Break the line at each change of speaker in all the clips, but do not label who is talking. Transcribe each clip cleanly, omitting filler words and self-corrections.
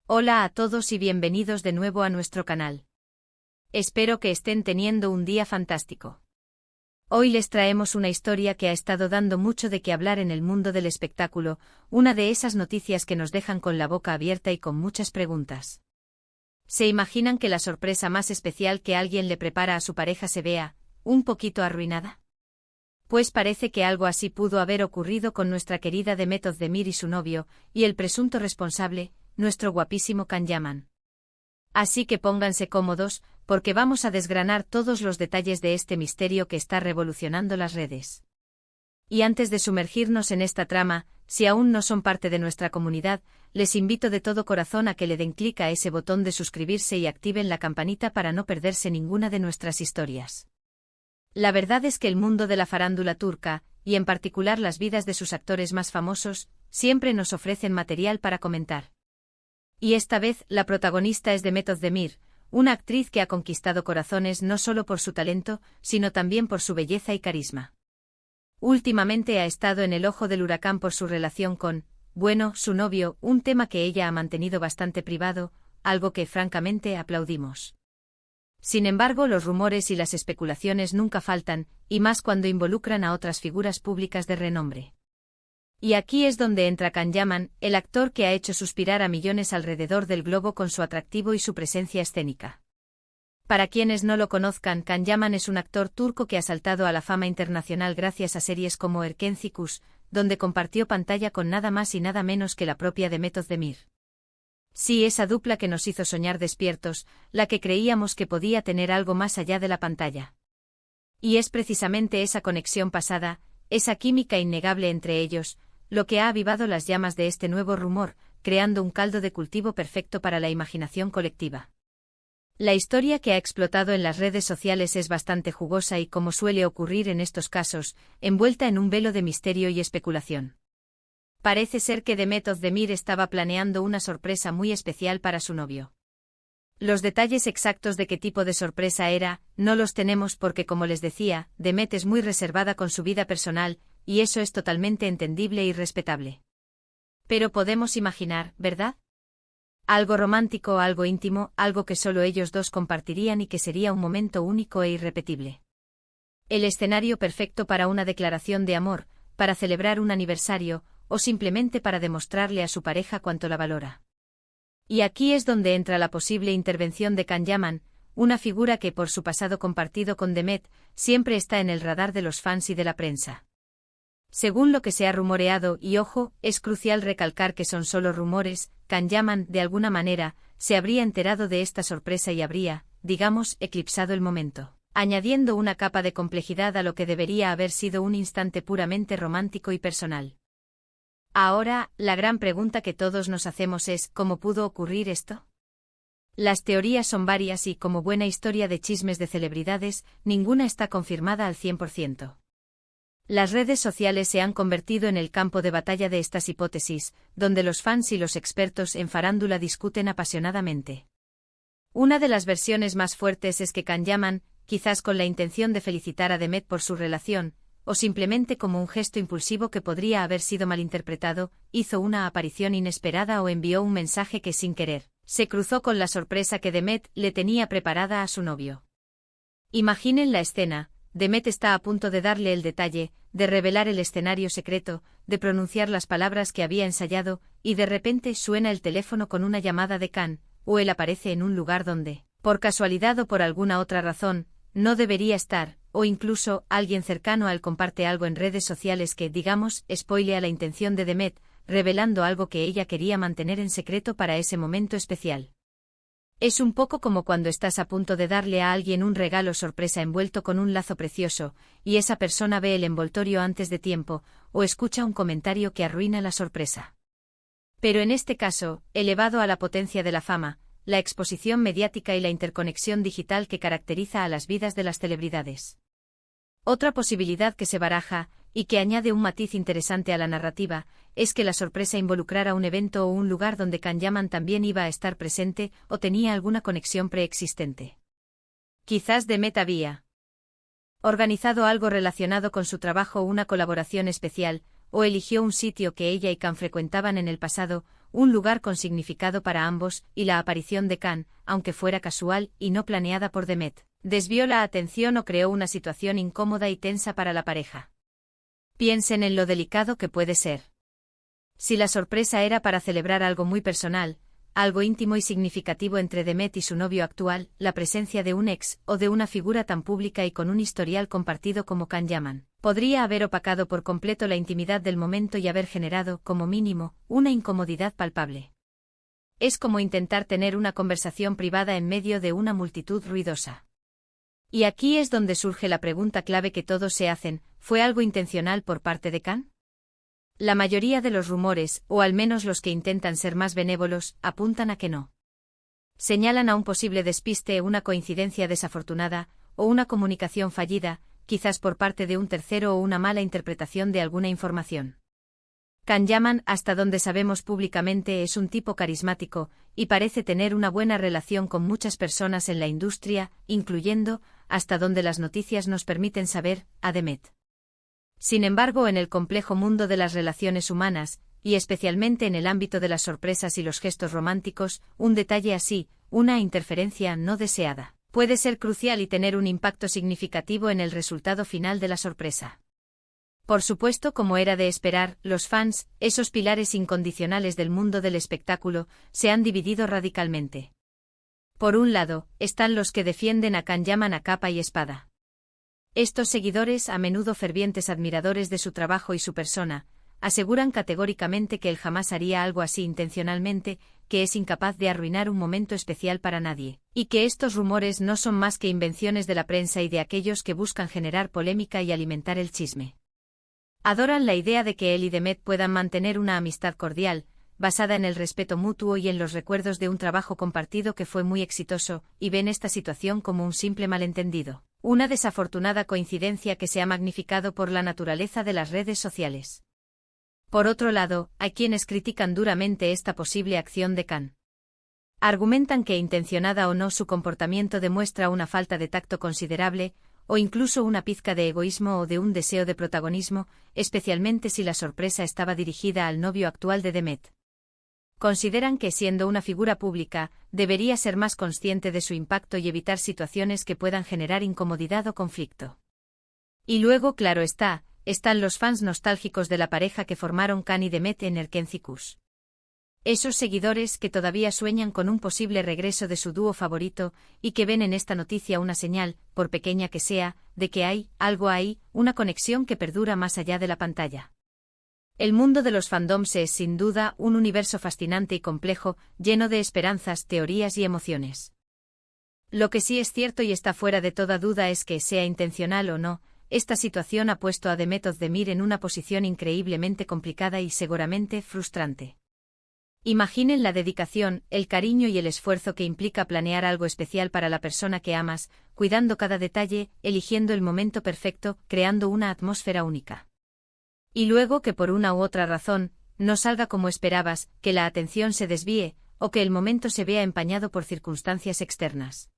Hola a todos y bienvenidos de nuevo a nuestro canal. Espero que estén teniendo un día fantástico. Hoy les traemos una historia que ha estado dando mucho de qué hablar en el mundo del espectáculo, una de esas noticias que nos dejan con la boca abierta y con muchas preguntas. ¿Se imaginan que la sorpresa más especial que alguien le prepara a su pareja se vea un poquito arruinada? Pues parece que algo así pudo haber ocurrido con nuestra querida Demet Özdemir y su novio, y el presunto responsable, nuestro guapísimo Can Yaman. Así que pónganse cómodos, porque vamos a desgranar todos los detalles de este misterio que está revolucionando las redes. Y antes de sumergirnos en esta trama, si aún no son parte de nuestra comunidad, les invito de todo corazón a que le den clic a ese botón de suscribirse y activen la campanita para no perderse ninguna de nuestras historias. La verdad es que el mundo de la farándula turca, y en particular las vidas de sus actores más famosos, siempre nos ofrecen material para comentar. Y esta vez la protagonista es Demet Özdemir, una actriz que ha conquistado corazones no solo por su talento, sino también por su belleza y carisma. Últimamente ha estado en el ojo del huracán por su relación con, su novio, un tema que ella ha mantenido bastante privado, algo que francamente aplaudimos. Sin embargo, los rumores y las especulaciones nunca faltan, y más cuando involucran a otras figuras públicas de renombre. Y aquí es donde entra Can Yaman, el actor que ha hecho suspirar a millones alrededor del globo con su atractivo y su presencia escénica. Para quienes no lo conozcan, Can Yaman es un actor turco que ha saltado a la fama internacional gracias a series como Erkenci, donde compartió pantalla con nada más y nada menos que la propia Demet Özdemir. Sí, esa dupla que nos hizo soñar despiertos, la que creíamos que podía tener algo más allá de la pantalla. Y es precisamente esa conexión pasada, esa química innegable entre ellos, lo que ha avivado las llamas de este nuevo rumor, creando un caldo de cultivo perfecto para la imaginación colectiva. La historia que ha explotado en las redes sociales es bastante jugosa y, como suele ocurrir en estos casos, envuelta en un velo de misterio y especulación. Parece ser que Demet Özdemir estaba planeando una sorpresa muy especial para su novio. Los detalles exactos de qué tipo de sorpresa era, no los tenemos porque, como les decía, Demet es muy reservada con su vida personal, y eso es totalmente entendible y respetable. Pero podemos imaginar, ¿verdad? Algo romántico, algo íntimo, algo que solo ellos dos compartirían y que sería un momento único e irrepetible. El escenario perfecto para una declaración de amor, para celebrar un aniversario, o simplemente para demostrarle a su pareja cuánto la valora. Y aquí es donde entra la posible intervención de Can Yaman, una figura que, por su pasado compartido con Demet, siempre está en el radar de los fans y de la prensa. Según lo que se ha rumoreado, y ojo, es crucial recalcar que son solo rumores, Can Yaman, de alguna manera, se habría enterado de esta sorpresa y habría, digamos, eclipsado el momento, añadiendo una capa de complejidad a lo que debería haber sido un instante puramente romántico y personal. Ahora, la gran pregunta que todos nos hacemos es, ¿cómo pudo ocurrir esto? Las teorías son varias y, como buena historia de chismes de celebridades, ninguna está confirmada al 100%. Las redes sociales se han convertido en el campo de batalla de estas hipótesis, donde los fans y los expertos en farándula discuten apasionadamente. Una de las versiones más fuertes es que Can Yaman, quizás con la intención de felicitar a Demet por su relación, o simplemente como un gesto impulsivo que podría haber sido malinterpretado, hizo una aparición inesperada o envió un mensaje que sin querer, se cruzó con la sorpresa que Demet le tenía preparada a su novio. Imaginen la escena, Demet está a punto de darle el detalle, de revelar el escenario secreto, de pronunciar las palabras que había ensayado, y de repente suena el teléfono con una llamada de Can, o él aparece en un lugar donde, por casualidad o por alguna otra razón, no debería estar, o incluso, alguien cercano a él comparte algo en redes sociales que, digamos, spoilea la intención de Demet, revelando algo que ella quería mantener en secreto para ese momento especial. Es un poco como cuando estás a punto de darle a alguien un regalo sorpresa envuelto con un lazo precioso, y esa persona ve el envoltorio antes de tiempo, o escucha un comentario que arruina la sorpresa. Pero en este caso, elevado a la potencia de la fama, la exposición mediática y la interconexión digital que caracteriza a las vidas de las celebridades. Otra posibilidad que se baraja, y que añade un matiz interesante a la narrativa, es que la sorpresa involucrara un evento o un lugar donde Can Yaman también iba a estar presente o tenía alguna conexión preexistente. Quizás Demet había organizado algo relacionado con su trabajo o una colaboración especial, o eligió un sitio que ella y Can frecuentaban en el pasado, un lugar con significado para ambos, y la aparición de Can, aunque fuera casual y no planeada por Demet, desvió la atención o creó una situación incómoda y tensa para la pareja. Piensen en lo delicado que puede ser. Si la sorpresa era para celebrar algo muy personal, algo íntimo y significativo entre Demet y su novio actual, la presencia de un ex o de una figura tan pública y con un historial compartido como Can Yaman, podría haber opacado por completo la intimidad del momento y haber generado, como mínimo, una incomodidad palpable. Es como intentar tener una conversación privada en medio de una multitud ruidosa. Y aquí es donde surge la pregunta clave que todos se hacen: ¿fue algo intencional por parte de Can? La mayoría de los rumores, o al menos los que intentan ser más benévolos, apuntan a que no. Señalan a un posible despiste, una coincidencia desafortunada, o una comunicación fallida, quizás por parte de un tercero o una mala interpretación de alguna información. Can Yaman, hasta donde sabemos públicamente, es un tipo carismático, y parece tener una buena relación con muchas personas en la industria, incluyendo, hasta donde las noticias nos permiten saber, a Demet. Sin embargo, en el complejo mundo de las relaciones humanas, y especialmente en el ámbito de las sorpresas y los gestos románticos, un detalle así, una interferencia no deseada, puede ser crucial y tener un impacto significativo en el resultado final de la sorpresa. Por supuesto, como era de esperar, los fans, esos pilares incondicionales del mundo del espectáculo, se han dividido radicalmente. Por un lado, están los que defienden a Can Yaman a capa y espada. Estos seguidores, a menudo fervientes admiradores de su trabajo y su persona, aseguran categóricamente que él jamás haría algo así intencionalmente, que es incapaz de arruinar un momento especial para nadie, y que estos rumores no son más que invenciones de la prensa y de aquellos que buscan generar polémica y alimentar el chisme. Adoran la idea de que él y Demet puedan mantener una amistad cordial, basada en el respeto mutuo y en los recuerdos de un trabajo compartido que fue muy exitoso, y ven esta situación como un simple malentendido, una desafortunada coincidencia que se ha magnificado por la naturaleza de las redes sociales. Por otro lado, hay quienes critican duramente esta posible acción de Can. Argumentan que, intencionada o no, su comportamiento demuestra una falta de tacto considerable, o incluso una pizca de egoísmo o de un deseo de protagonismo, especialmente si la sorpresa estaba dirigida al novio actual de Demet. Consideran que, siendo una figura pública, debería ser más consciente de su impacto y evitar situaciones que puedan generar incomodidad o conflicto. Y luego, claro está, están los fans nostálgicos de la pareja que formaron Can y Demet en Erkencikus. Esos seguidores que todavía sueñan con un posible regreso de su dúo favorito, y que ven en esta noticia una señal, por pequeña que sea, de que hay algo ahí, una conexión que perdura más allá de la pantalla. El mundo de los fandoms es, sin duda, un universo fascinante y complejo, lleno de esperanzas, teorías y emociones. Lo que sí es cierto y está fuera de toda duda es que, sea intencional o no, esta situación ha puesto a Demet Özdemir en una posición increíblemente complicada y seguramente frustrante. Imaginen la dedicación, el cariño y el esfuerzo que implica planear algo especial para la persona que amas, cuidando cada detalle, eligiendo el momento perfecto, creando una atmósfera única. Y luego que por una u otra razón, no salga como esperabas, que la atención se desvíe, o que el momento se vea empañado por circunstancias externas.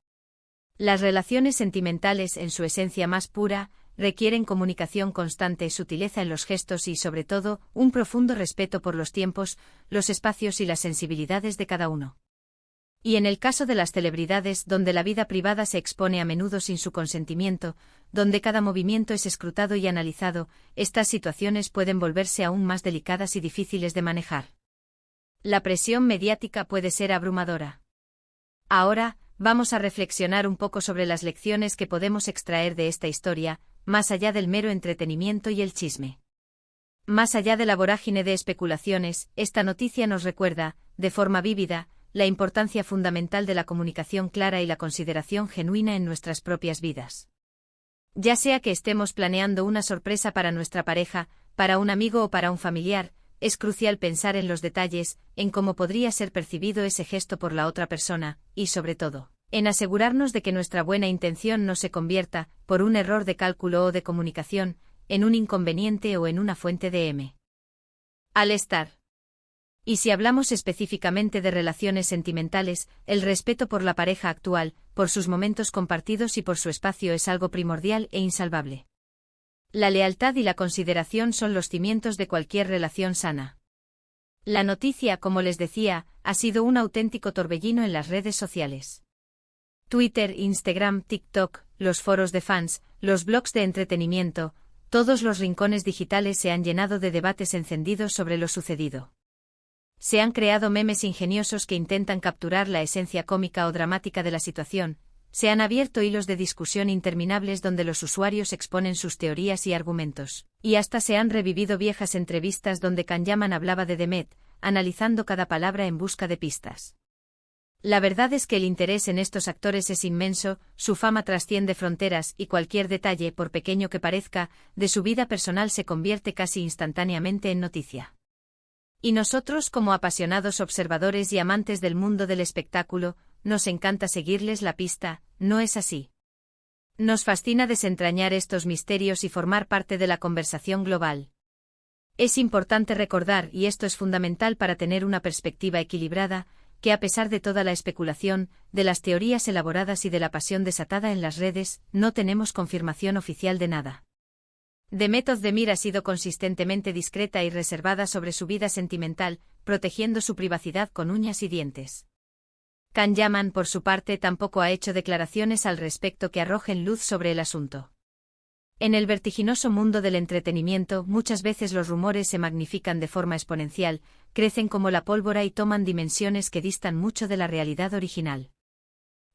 Las relaciones sentimentales, en su esencia más pura, requieren comunicación constante, sutileza en los gestos y, sobre todo, un profundo respeto por los tiempos, los espacios y las sensibilidades de cada uno. Y en el caso de las celebridades, donde la vida privada se expone a menudo sin su consentimiento, donde cada movimiento es escrutado y analizado, estas situaciones pueden volverse aún más delicadas y difíciles de manejar. La presión mediática puede ser abrumadora. Ahora, vamos a reflexionar un poco sobre las lecciones que podemos extraer de esta historia, más allá del mero entretenimiento y el chisme. Más allá de la vorágine de especulaciones, esta noticia nos recuerda, de forma vívida, la importancia fundamental de la comunicación clara y la consideración genuina en nuestras propias vidas. Ya sea que estemos planeando una sorpresa para nuestra pareja, para un amigo o para un familiar, es crucial pensar en los detalles, en cómo podría ser percibido ese gesto por la otra persona, y sobre todo, en asegurarnos de que nuestra buena intención no se convierta, por un error de cálculo o de comunicación, en un inconveniente o en una fuente de malestar. Y si hablamos específicamente de relaciones sentimentales, el respeto por la pareja actual, por sus momentos compartidos y por su espacio es algo primordial e insalvable. La lealtad y la consideración son los cimientos de cualquier relación sana. La noticia, como les decía, ha sido un auténtico torbellino en las redes sociales. Twitter, Instagram, TikTok, los foros de fans, los blogs de entretenimiento, todos los rincones digitales se han llenado de debates encendidos sobre lo sucedido. Se han creado memes ingeniosos que intentan capturar la esencia cómica o dramática de la situación, se han abierto hilos de discusión interminables donde los usuarios exponen sus teorías y argumentos, y hasta se han revivido viejas entrevistas donde Kanyaman hablaba de Demet, analizando cada palabra en busca de pistas. La verdad es que el interés en estos actores es inmenso, su fama trasciende fronteras y cualquier detalle, por pequeño que parezca, de su vida personal se convierte casi instantáneamente en noticia. Y nosotros, como apasionados observadores y amantes del mundo del espectáculo, nos encanta seguirles la pista, ¿no es así? Nos fascina desentrañar estos misterios y formar parte de la conversación global. Es importante recordar, y esto es fundamental para tener una perspectiva equilibrada, que a pesar de toda la especulación, de las teorías elaboradas y de la pasión desatada en las redes, no tenemos confirmación oficial de nada. Demet Özdemir ha sido consistentemente discreta y reservada sobre su vida sentimental, protegiendo su privacidad con uñas y dientes. Kanyaman, por su parte, tampoco ha hecho declaraciones al respecto que arrojen luz sobre el asunto. En el vertiginoso mundo del entretenimiento, muchas veces los rumores se magnifican de forma exponencial, crecen como la pólvora y toman dimensiones que distan mucho de la realidad original.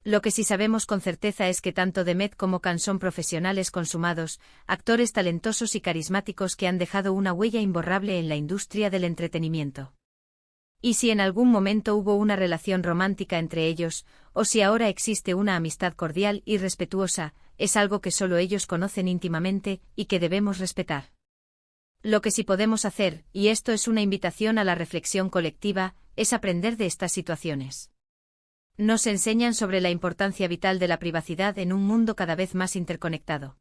Lo que sí sabemos con certeza es que tanto Demet como Kan son profesionales consumados, actores talentosos y carismáticos que han dejado una huella imborrable en la industria del entretenimiento. Y si en algún momento hubo una relación romántica entre ellos, o si ahora existe una amistad cordial y respetuosa, es algo que solo ellos conocen íntimamente y que debemos respetar. Lo que sí podemos hacer, y esto es una invitación a la reflexión colectiva, es aprender de estas situaciones. Nos enseñan sobre la importancia vital de la privacidad en un mundo cada vez más interconectado.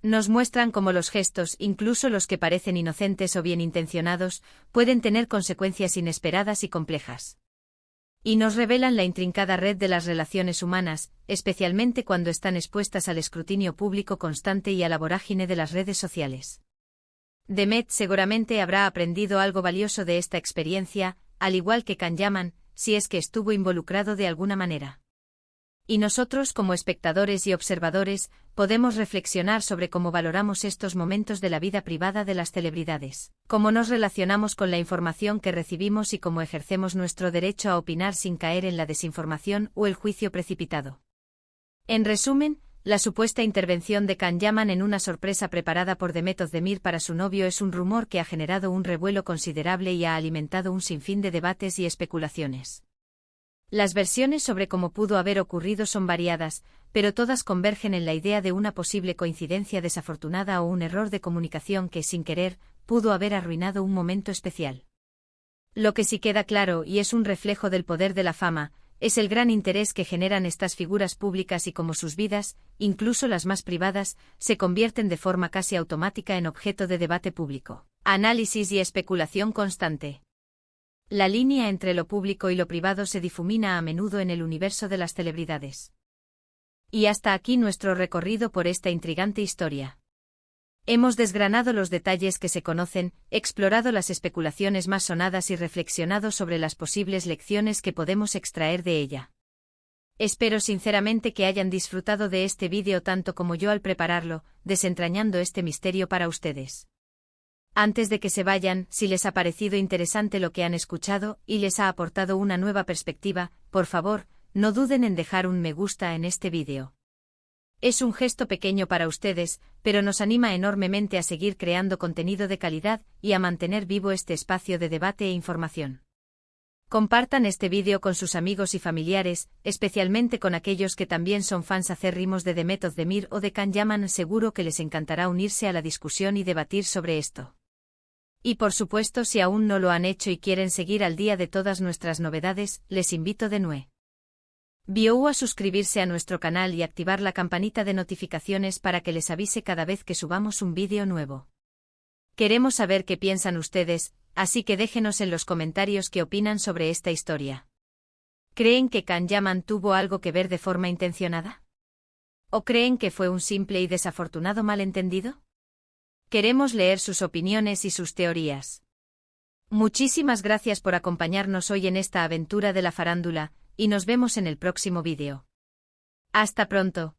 Nos muestran cómo los gestos, incluso los que parecen inocentes o bien intencionados, pueden tener consecuencias inesperadas y complejas. Y nos revelan la intrincada red de las relaciones humanas, especialmente cuando están expuestas al escrutinio público constante y a la vorágine de las redes sociales. Demet seguramente habrá aprendido algo valioso de esta experiencia, al igual que Kanyaman, si es que estuvo involucrado de alguna manera. Y nosotros, como espectadores y observadores, podemos reflexionar sobre cómo valoramos estos momentos de la vida privada de las celebridades, cómo nos relacionamos con la información que recibimos y cómo ejercemos nuestro derecho a opinar sin caer en la desinformación o el juicio precipitado. En resumen, la supuesta intervención de Kanyaman en una sorpresa preparada por Demet Özdemir para su novio es un rumor que ha generado un revuelo considerable y ha alimentado un sinfín de debates y especulaciones. Las versiones sobre cómo pudo haber ocurrido son variadas, pero todas convergen en la idea de una posible coincidencia desafortunada o un error de comunicación que, sin querer, pudo haber arruinado un momento especial. Lo que sí queda claro, y es un reflejo del poder de la fama, es el gran interés que generan estas figuras públicas y cómo sus vidas, incluso las más privadas, se convierten de forma casi automática en objeto de debate público, análisis y especulación constante. La línea entre lo público y lo privado se difumina a menudo en el universo de las celebridades. Y hasta aquí nuestro recorrido por esta intrigante historia. Hemos desgranado los detalles que se conocen, explorado las especulaciones más sonadas y reflexionado sobre las posibles lecciones que podemos extraer de ella. Espero sinceramente que hayan disfrutado de este vídeo tanto como yo al prepararlo, desentrañando este misterio para ustedes. Antes de que se vayan, si les ha parecido interesante lo que han escuchado y les ha aportado una nueva perspectiva, por favor, no duden en dejar un me gusta en este vídeo. Es un gesto pequeño para ustedes, pero nos anima enormemente a seguir creando contenido de calidad y a mantener vivo este espacio de debate e información. Compartan este vídeo con sus amigos y familiares, especialmente con aquellos que también son fans acérrimos de Demet Özdemir o de Kanyaman. Seguro que les encantará unirse a la discusión y debatir sobre esto. Y por supuesto, si aún no lo han hecho y quieren seguir al día de todas nuestras novedades, les invito de nuevo a suscribirse a nuestro canal y activar la campanita de notificaciones para que les avise cada vez que subamos un vídeo nuevo. Queremos saber qué piensan ustedes, así que déjenos en los comentarios qué opinan sobre esta historia. ¿Creen que Kanyaman tuvo algo que ver de forma intencionada? ¿O creen que fue un simple y desafortunado malentendido? Queremos leer sus opiniones y sus teorías. Muchísimas gracias por acompañarnos hoy en esta aventura de la farándula, y nos vemos en el próximo vídeo. Hasta pronto.